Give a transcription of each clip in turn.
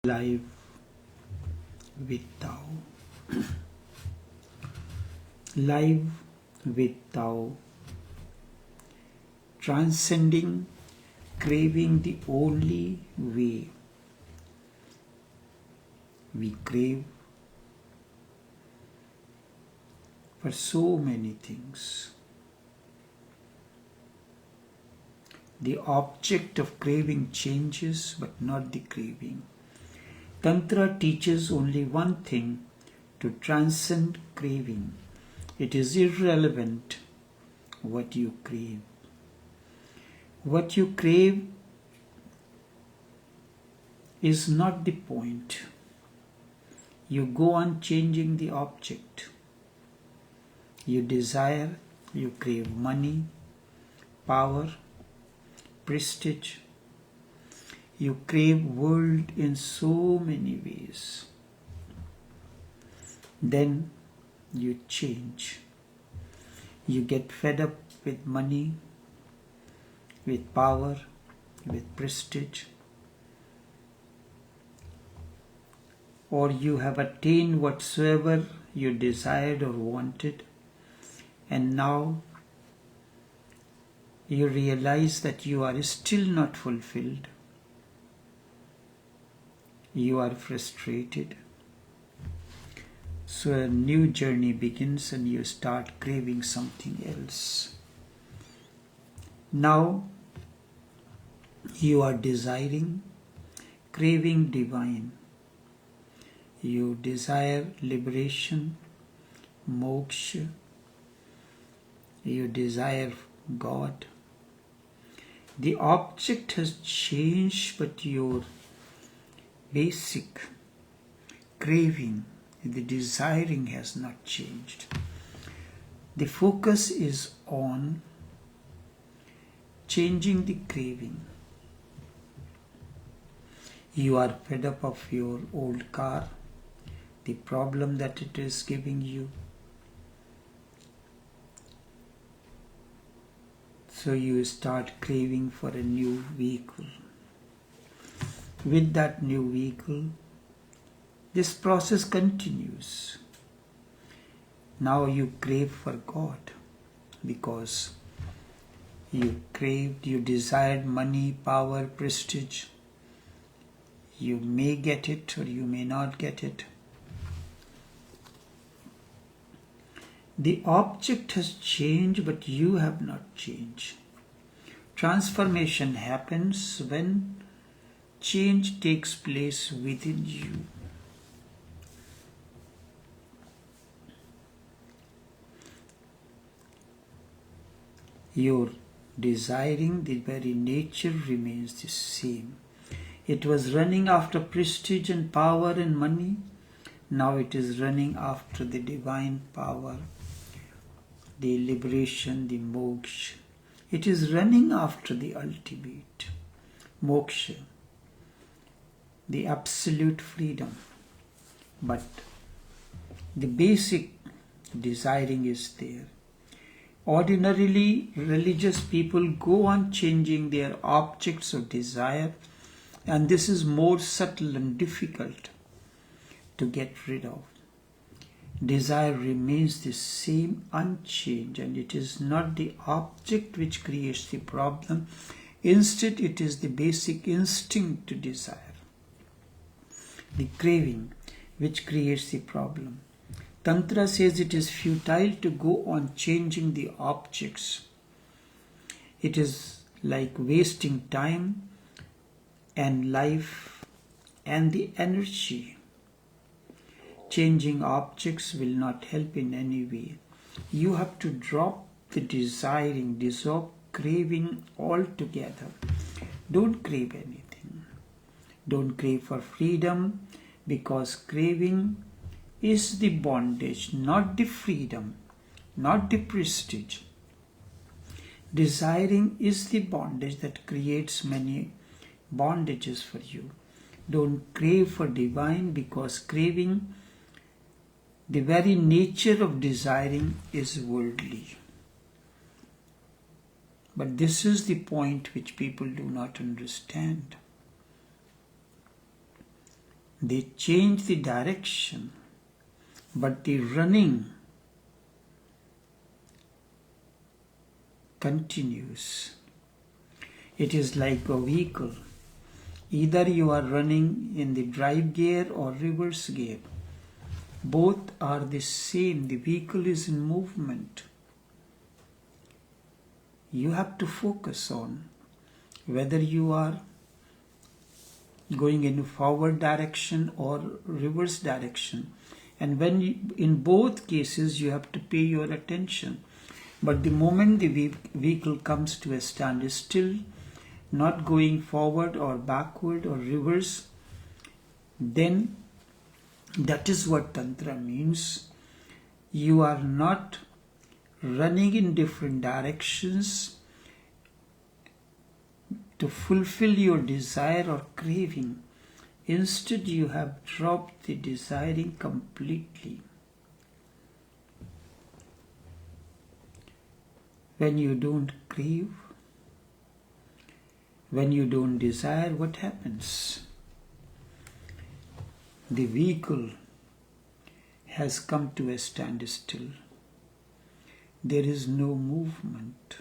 Live with Tao. Live with Tao. Transcending, craving the only way. We crave for so many things. The object of craving changes, but not the craving. Tantra teaches only one thing: to transcend craving. It is irrelevant what you crave. What you crave is not the point. You go on changing the object. You desire, you crave money, power, prestige. You crave world in so many ways. Then you change. You get fed up with money, with power, with prestige. Or you have attained whatsoever you desired or wanted, and now you realize that you are still not fulfilled. You are frustrated. So a new journey begins and you start craving something else. Now you are desiring, craving divine. You desire liberation, moksha. You desire God. The object has changed, but your basic craving, the desiring has not changed. The focus is on changing the craving. You are fed up of your old car, the problem that it is giving you. So you start craving for a new vehicle. With that new vehicle, this process continues. Now you crave for God because you craved, you desired money, power, prestige. You may get it or you may not get it. The object has changed, but you have not changed. Transformation happens when change takes place within you. Your desiring, the very nature remains the same. It was running after prestige and power and money. Now it is running after the divine power, the liberation, the moksha. It is running after the ultimate moksha, the absolute freedom. But the basic desiring is there. Ordinarily, religious people go on changing their objects of desire, and this is more subtle and difficult to get rid of. Desire remains the same, unchanged, and it is not the object which creates the problem. Instead, it is the basic instinct to desire, the craving, which creates the problem. Tantra says it is futile to go on changing the objects. It is like wasting time and life and the energy. Changing objects will not help in any way. You have to drop the desiring, dissolve craving altogether. Don't crave anything. Don't crave for freedom, because craving is the bondage, not the freedom, not the prestige. Desiring is the bondage that creates many bondages for you. Don't crave for divine, because craving, the very nature of desiring, is worldly. But this is the point which people do not understand. They change the direction, but the running continues. It is like a vehicle. Either you are running in the drive gear or reverse gear. Both are the same. The vehicle is in movement. You have to focus on whether you are going in forward direction or reverse direction. And in both cases you have to pay your attention. But the moment the vehicle comes to a standstill, not going forward or backward or reverse, then that is what Tantra means. You are not running in different directions to fulfill your desire or craving. Instead, you have dropped the desiring completely. When you don't crave, when you don't desire, what happens? The vehicle has come to a standstill. There is no movement.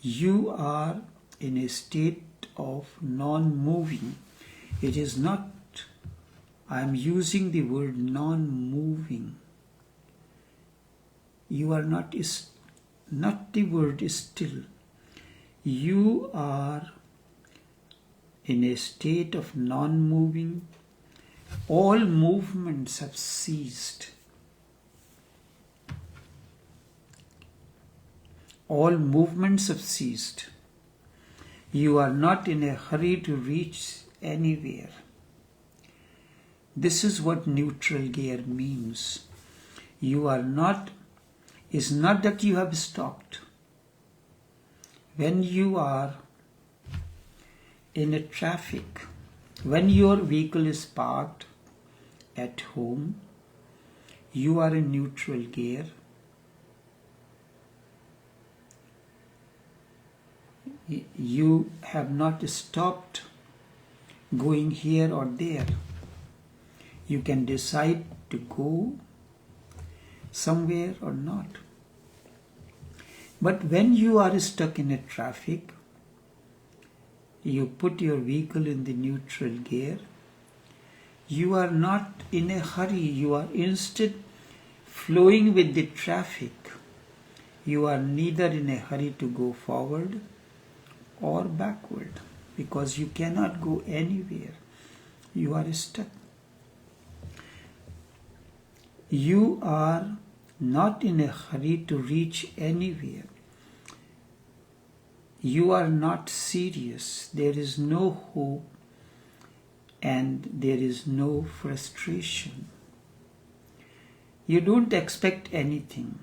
You are in a state of non-moving. It is not, I am using the word non-moving. You are not the word is still. You are in a state of non-moving. All movements have ceased. All movements have ceased. You are not in a hurry to reach anywhere. This is what neutral gear means. You are not, it's not that you have stopped. When you are in a traffic, when your vehicle is parked at home, you are in neutral gear. You have not stopped going here or there. You can decide to go somewhere or not. But when you are stuck in a traffic, you put your vehicle in the neutral gear. You are not in a hurry. You are instead flowing with the traffic. You are neither in a hurry to go forward or backward, because you cannot go anywhere. You are stuck. You are not in a hurry to reach anywhere. You are not serious. There is no hope and there is no frustration. You don't expect anything.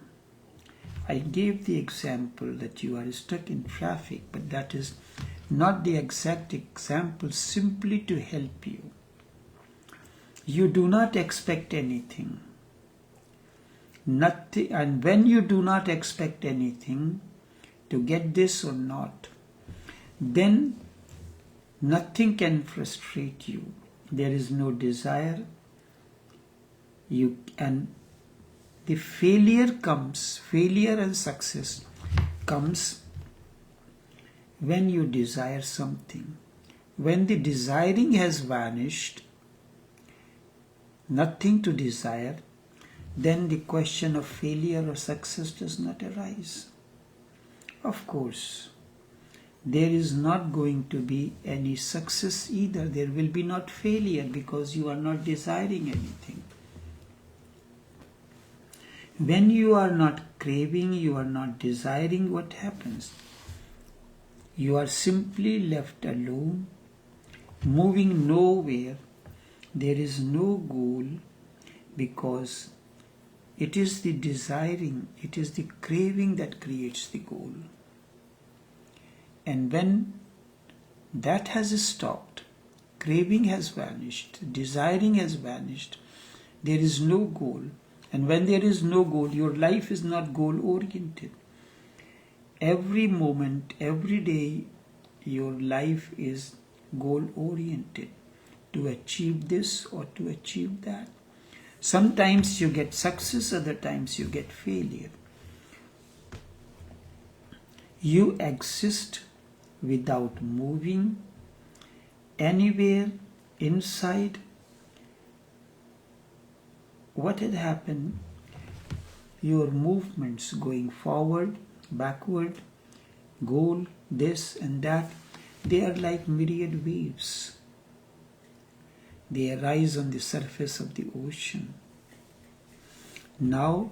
I gave the example that you are stuck in traffic, but that is not the exact example, simply to help you. You do not expect anything. Nothing, and when you do not expect anything, to get this or not, then nothing can frustrate you. There is no desire. And the failure and success comes when you desire something. When the desiring has vanished, nothing to desire, then the question of failure or success does not arise. Of course, there is not going to be any success either. There will be not failure because you are not desiring anything. When you are not craving, you are not desiring, what happens? You are simply left alone, moving nowhere. There is no goal, because it is the desiring, it is the craving that creates the goal. And when that has stopped, craving has vanished, desiring has vanished, there is no goal. And when there is no goal, your life is not goal-oriented. Every moment, every day, your life is goal-oriented. to achieve this or to achieve that. Sometimes you get success, other times you get failure. You exist without moving anywhere inside. What had happened? Your movements going forward, backward, goal, this and that, they are like myriad waves. They arise on the surface of the ocean. Now,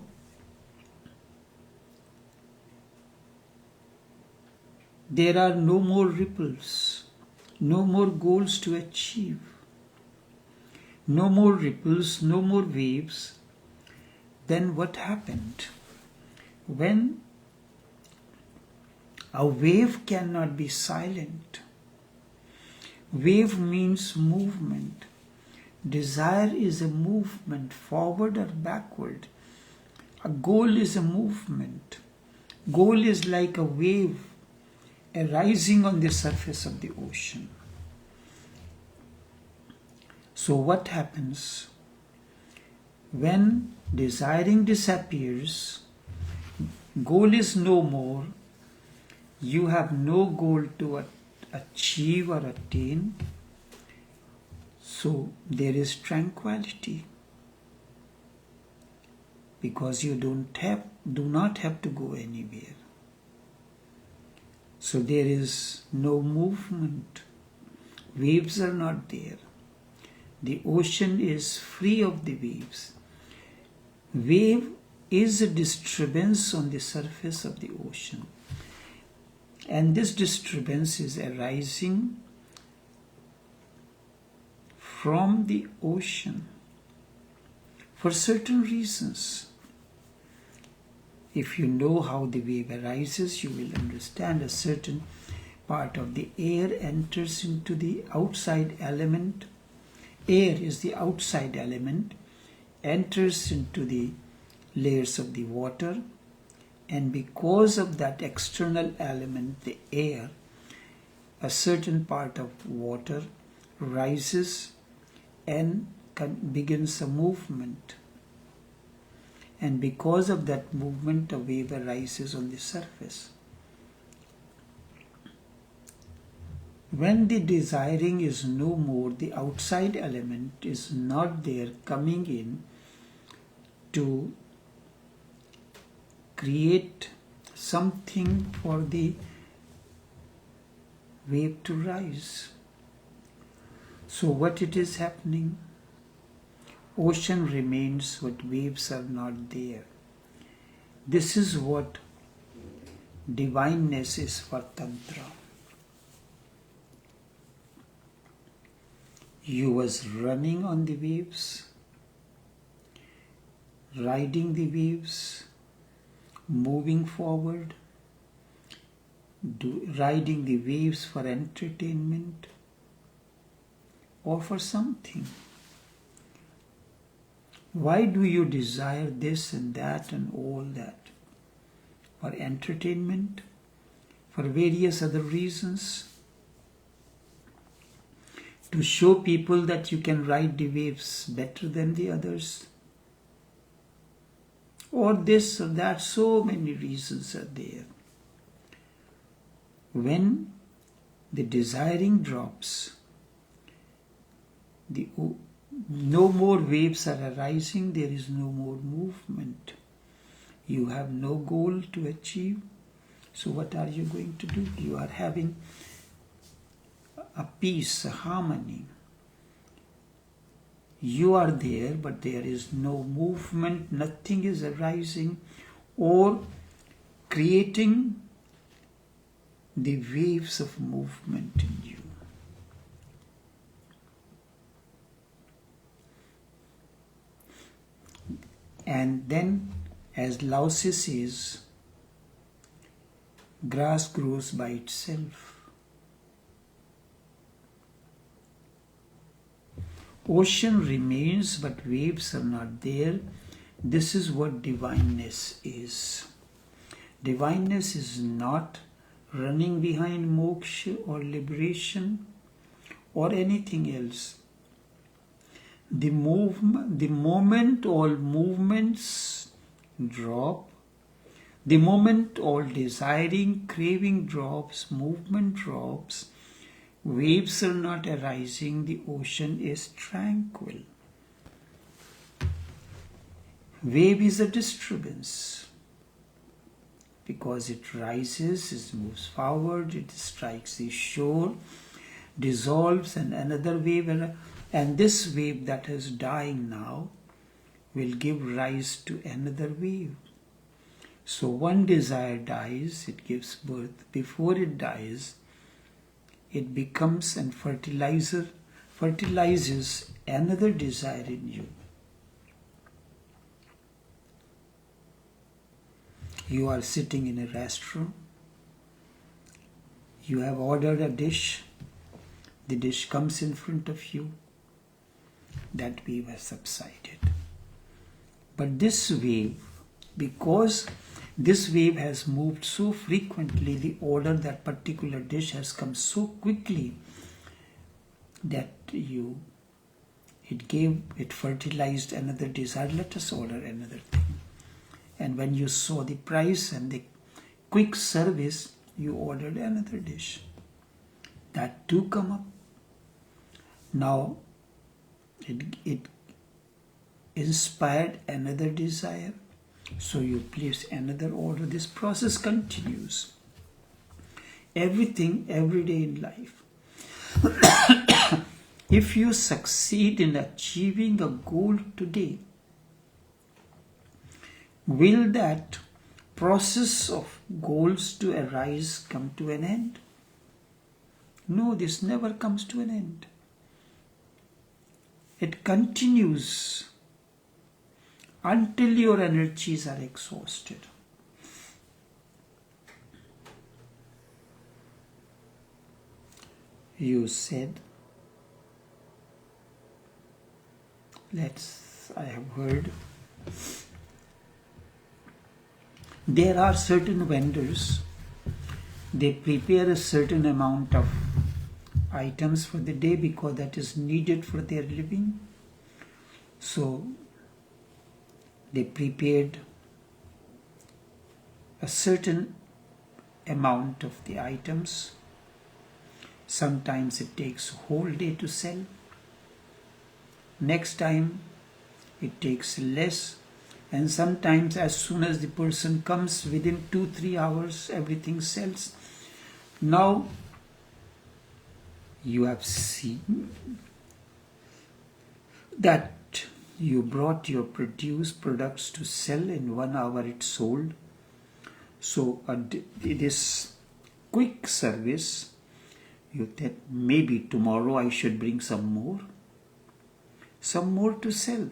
there are no more ripples, no more goals to achieve, no more ripples, no more waves. Then what happened? When a wave cannot be silent, wave means movement. Desire is a movement, forward or backward. A goal is a movement. Goal is like a wave arising on the surface of the ocean. So what happens? When desiring disappears, goal is no more, you have no goal to achieve or attain, so there is tranquility, because you do not have to go anywhere. So there is no movement. Waves are not there. The ocean is free of the waves. Wave is a disturbance on the surface of the ocean. And this disturbance is arising from the ocean for certain reasons. If you know how the wave arises, you will understand a certain part of the air enters into the outside element. Air is the outside element, enters into the layers of the water, and because of that external element, the air, a certain part of water rises and begins a movement. And because of that movement, a wave arises on the surface. When the desiring is no more, the outside element is not there coming in to create something for the wave to rise. So what it is happening? Ocean remains, but waves are not there. This is what divineness is for Tantra. You was running on the waves, riding the waves, moving forward, riding the waves for entertainment or for something. Why do you desire this and that and all that? For entertainment? For various other reasons? To show people that you can ride the waves better than the others? Or this or that, so many reasons are there. When the desiring drops, no more waves are arising, there is no more movement. You have no goal to achieve. So what are you going to do? You are having a peace, a harmony. You are there, but there is no movement, nothing is arising or creating the waves of movement in you. And then, as Lao Tse says, grass grows by itself. Ocean remains, but waves are not there. This is what divineness is. Divineness is not running behind moksha or liberation or anything else. The moment all movements drop, the moment all desiring, craving drops, movement drops, waves are not arising, the ocean is tranquil. Wave is a disturbance because it rises, it moves forward, it strikes the shore, dissolves, and another wave, and this wave that is dying now will give rise to another wave. So one desire dies, it gives birth. Before it dies, it becomes and fertilizes another desire in you. You are sitting in a restaurant. You have ordered a dish. The dish comes in front of you. That wave has subsided. But this wave, because this wave has moved so frequently, the order that particular dish has come so quickly that it fertilized another desire. Let us order another thing. And when you saw the price and the quick service, you ordered another dish. That too come up. Now it inspired another desire. So you place another order. This process continues. Everything, every day in life. If you succeed in achieving a goal today, will that process of goals to arise come to an end? No, this never comes to an end. It continues until your energies are exhausted. You said, I have heard, there are certain vendors, they prepare a certain amount of items for the day because that is needed for their living. So they prepared a certain amount of the items. Sometimes it takes a whole day to sell. Next time it takes less. And sometimes as soon as the person comes, within 2-3 hours, everything sells. Now you have seen that you brought your produced products to sell, in 1 hour it sold. So this quick service, you think maybe tomorrow I should bring some more to sell.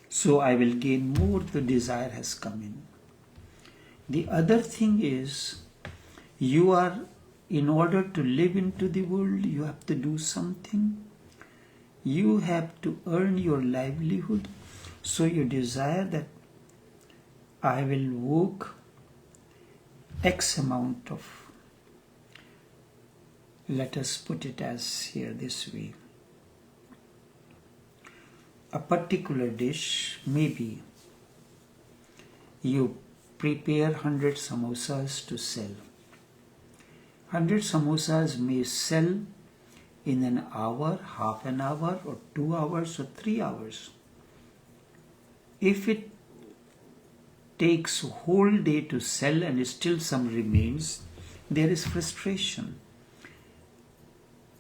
So I will gain more, the desire has come in. The other thing is, in order to live into the world, you have to do something. You have to earn your livelihood. So you desire that I will work X amount of, let us put it as here this way. A particular dish, maybe you prepare 100 samosas to sell. 100 samosas may sell in an hour, half an hour, or 2 hours, or 3 hours. If it takes a whole day to sell and still some remains, there is frustration.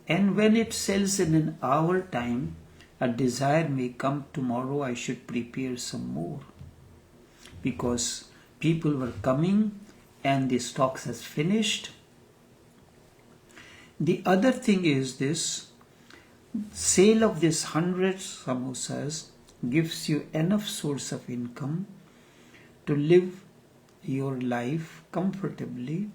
And when it sells in an hour time, a desire may come, tomorrow I should prepare some more. Because people were coming and the stocks has finished. The other thing is this, sale of this 100 samosas gives you enough source of income to live your life comfortably,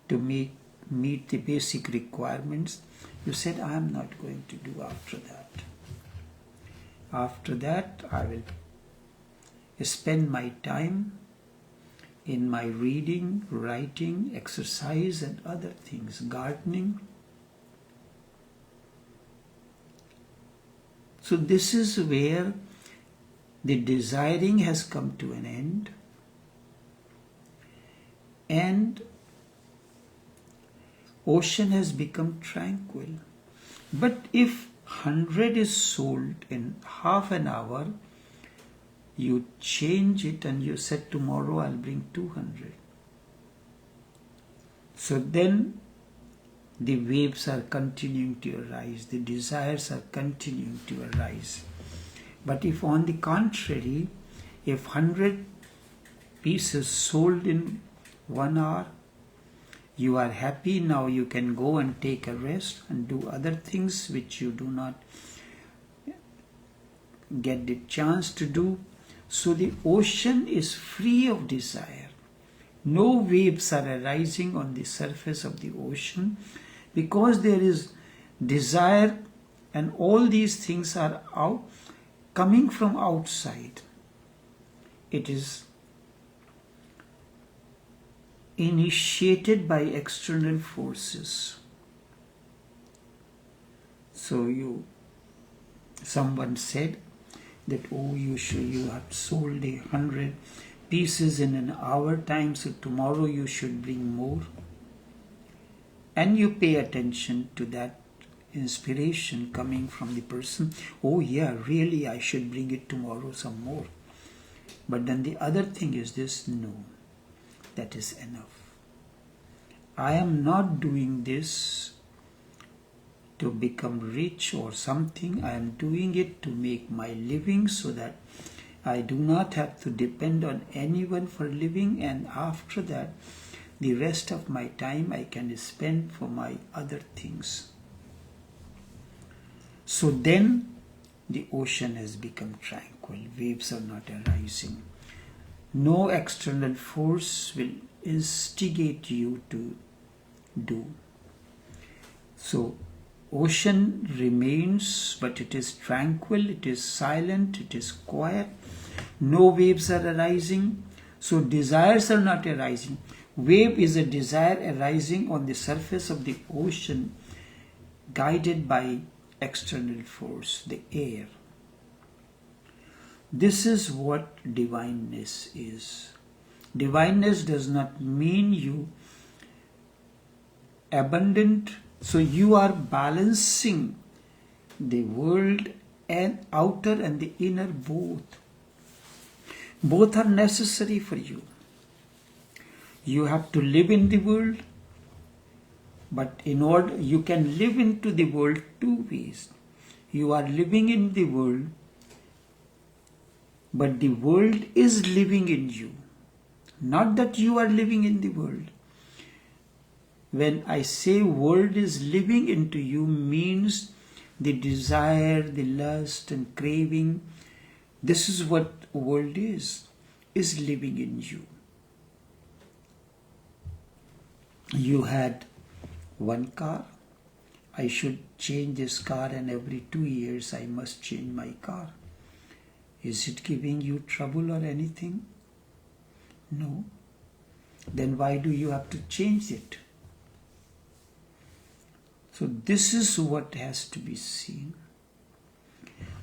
to meet the basic requirements. You said, I am not going to do after that. After that, I will spend my time in my reading, writing, exercise, and other things, gardening. So this is where the desiring has come to an end, and ocean has become tranquil. But if 100 is sold in half an hour, you change it and you said tomorrow I'll bring 200. So then the waves are continuing to arise, the desires are continuing to arise. But if on the contrary, if 100 pieces sold in 1 hour, you are happy, now you can go and take a rest and do other things which you do not get the chance to do. So the ocean is free of desire. No waves are arising on the surface of the ocean because there is desire, and all these things are coming from outside. It is initiated by external forces. So someone said that, oh, you have sold 100 pieces in an hour time, so tomorrow you should bring more. And you pay attention to that inspiration coming from the person. Oh yeah, really, I should bring it tomorrow some more. But then the other thing is this: no, that is enough. I am not doing this to become rich or something. I am doing it to make my living so that I do not have to depend on anyone for living, and after that, the rest of my time I can spend for my other things. So then the ocean has become tranquil. Waves are not arising. No external force will instigate you to do. So ocean remains, but it is tranquil, it is silent, it is quiet. No waves are arising. So desires are not arising. Wave is a desire arising on the surface of the ocean, guided by external force, the air. This is what divineness is. Divineness does not mean you abundant. So you are balancing the world and outer and the inner both. Both are necessary for you. You have to live in the world, but in order you can live into the world two ways. You are living in the world, but the world is living in you. Not that you are living in the world. When I say world is living into you, means the desire, the lust and craving, this is what world is living in you. You had one car. I should change this car, and every 2 years I must change my car. Is it giving you trouble or anything? No. Then why do you have to change it? So this is what has to be seen.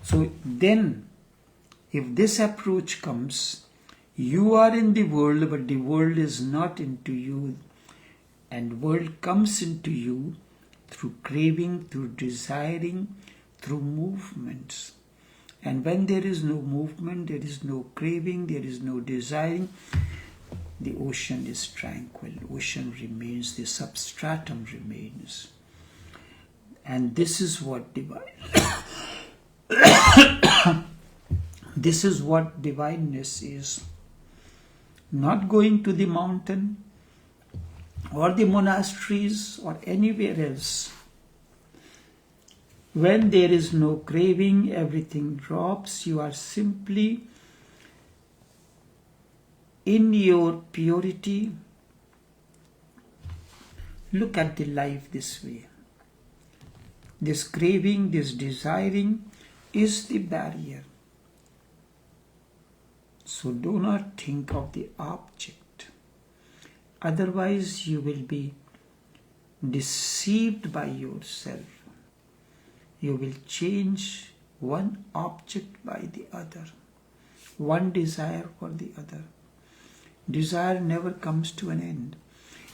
So then, if this approach comes, you are in the world, but the world is not into you, and world comes into you through craving, through desiring, through movements. And when there is no movement, there is no craving, there is no desiring, the ocean is tranquil. Ocean remains, the substratum remains. And this is what this is what divineness is. Not going to the mountain or the monasteries or anywhere else. When there is no craving, everything drops. You are simply in your purity. Look at the life this way. This craving, this desiring is the barrier. So do not think of the object. Otherwise you will be deceived by yourself. You will change one object by the other, one desire for the other. Desire never comes to an end.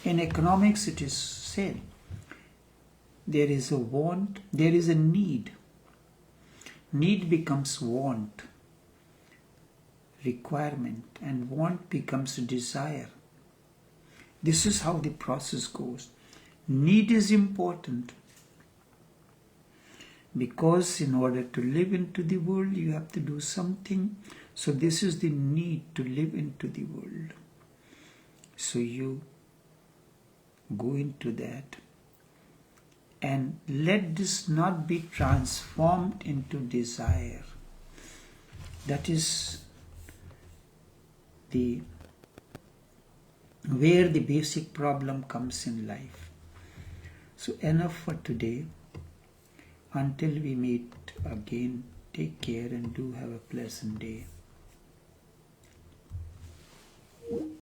In economics it is said, there is a want, there is a need. Need becomes want, requirement, and want becomes desire. This is how the process goes. Need is important because in order to live into the world, you have to do something. So this is the need to live into the world. So you go into that and let this not be transformed into desire. That is where the basic problem comes in life. So enough for today. Until we meet again, take care and do have a pleasant day.